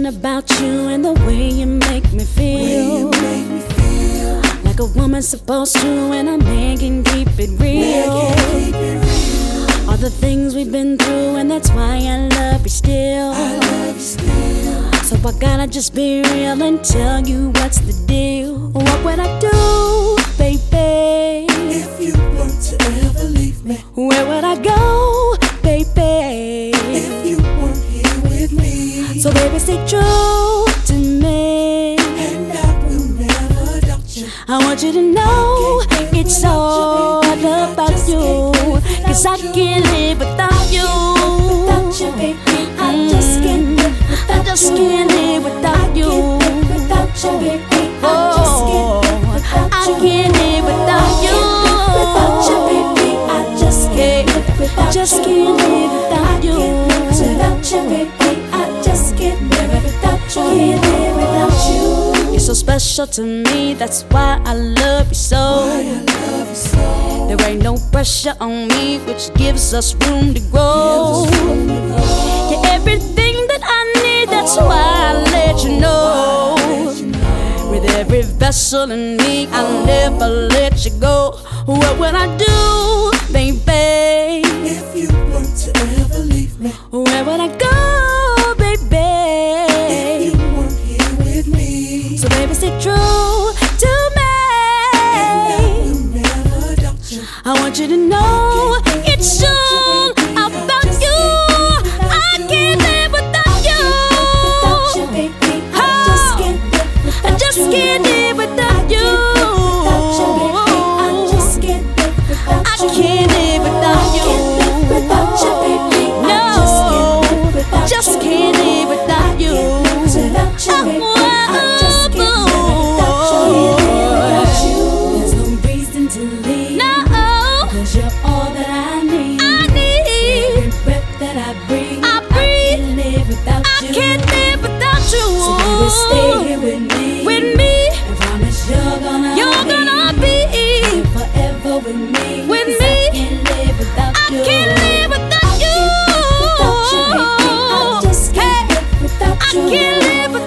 About you and the way you make me feel, like a woman's supposed to, and a man can keep it real. All the things we've been through, and that's why I love you still. So I gotta just be real and tell you what's the deal. What would I do, baby, if you were to ever leave me? Where would I go, baby, if you weren't here with me? So baby, stay true to me, and I will never doubt you. I want you to know it's all about you, 'cause I can't live without you. Without you, baby, I just can't live without you. I just can't live without you. Without you, baby, I can't live without you. Without you, baby, I just can't live without you. Just can't live without you. Without you, baby, I just can't live without you. Can't live without you. You're so special to me, that's why I love you so. There ain't no pressure on me, which gives us room to grow. You're everything that I need, that's why I let you know. With every vessel in me, I'll never let you go. What would I do, baby, if you were to ever leave me? Where would I go, baby, if you weren't here with me? So baby, stay true to me, and I will never doubt you. I want you to know it's all about you. I can't live without you. Without you, baby, I just can't live without you. I just can't live without you. Without you, baby, I just can't live without I you. can't live without you. Without you, baby, No, I just can't live without you. Without you, baby, I just can't live without you. There's no reason to leave. No, 'Cause you're all that I need. I need. Every breath that I breathe, I breathe. can't live without I you. can't live without you. So baby, stay here with me. With me, And promise you're gonna be live forever with me. With 'Cause me. I can't live without I you. can't live without you. Without you, baby, I just can't live without I you. can't live without